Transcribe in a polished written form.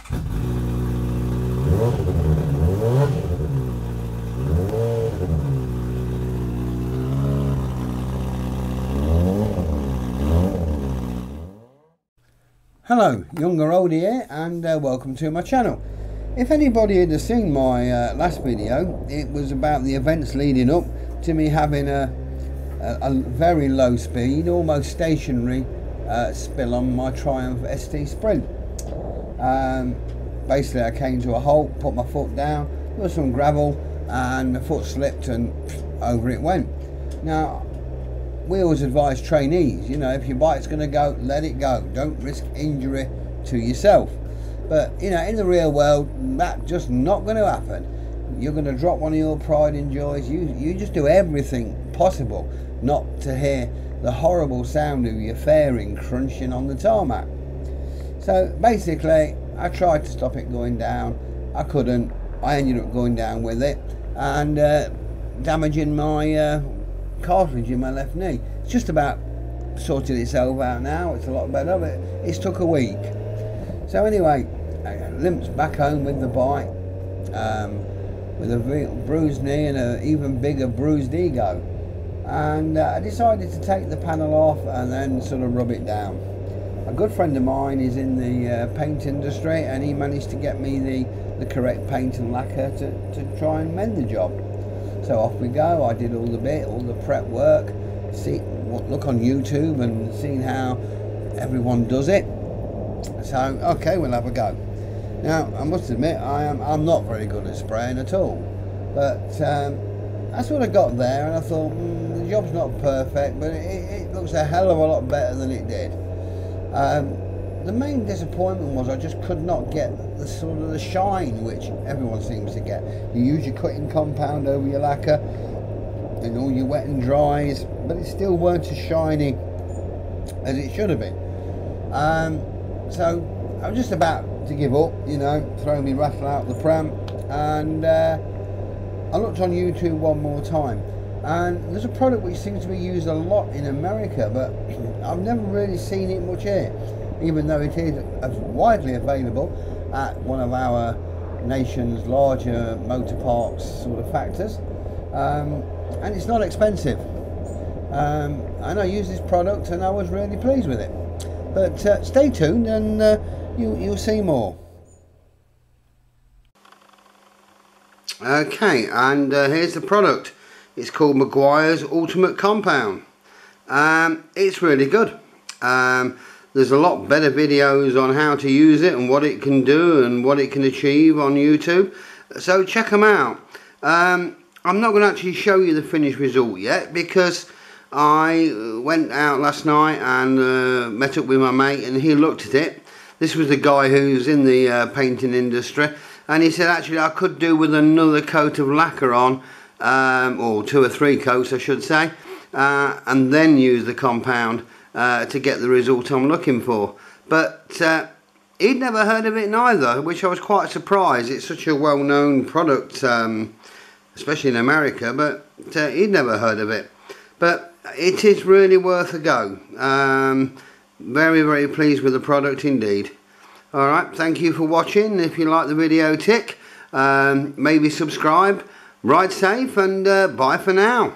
Hello, Young or Old here, and welcome to my channel. If anybody had seen my last video, it was about the events leading up to me having a very low speed, almost stationary spill on my Triumph ST Sprint. Basically I came to a halt, put my foot down, there was some gravel and the foot slipped and over it went. Now we always advise trainees, you know, if your bike's going to go, let it go. Don't risk injury to yourself. But, you know, in the real world, that's just not going to happen. You're going to drop one of your pride and joys. You just do everything possible not to hear the horrible sound of your fairing crunching on the tarmac. So, basically, I tried to stop it going down. I couldn't. I ended up going down with it and damaging my cartilage in my left knee. It's just about sorted itself out now. It's a lot better, but it's took a week. So anyway, I limped back home with the bike with a bruised knee and an even bigger bruised ego, and I decided to take the panel off and then sort of rub it down. A good friend of mine is in the paint industry, and he managed to get me the correct paint and lacquer to try and mend the job. So off we go. I did all the prep work, look on YouTube and seeing how everyone does it. So okay, we'll have a go. Now I must admit I'm not very good at spraying at all, but I sort of got there and I thought the job's not perfect, but it looks a hell of a lot better than it did. The main disappointment was I just could not get the sort of the shine which everyone seems to get. You use your cutting compound over your lacquer and all your wet and dries, but it still weren't as shiny as it should have been. So I was just about to give up, you know, throw me rattle out the pram, and I looked on YouTube one more time, and there's a product which seems to be used a lot in America, but I've never really seen it much here, even though it is widely available at one of our nation's larger motor parks sort of factors, and it's not expensive. And I used this product and I was really pleased with it. But stay tuned and you'll see more. Okay, and here's the product. It's called Meguiar's Ultimate Compound. It's really good. There's a lot better videos on how to use it and what it can do and what it can achieve on YouTube, so check them out. I'm not going to actually show you the finished result yet, because I went out last night and met up with my mate, and he looked at it. This was the guy who's in the painting industry, and he said actually I could do with another coat of lacquer on, or 2 or 3 coats I should say, and then use the compound to get the result I'm looking for. But he'd never heard of it neither, which I was quite surprised. It's such a well-known product, especially in America, but he'd never heard of it. But it is really worth a go. Very, very pleased with the product indeed. Alright, thank you for watching. If you like the video, maybe subscribe. Ride safe, and bye for now.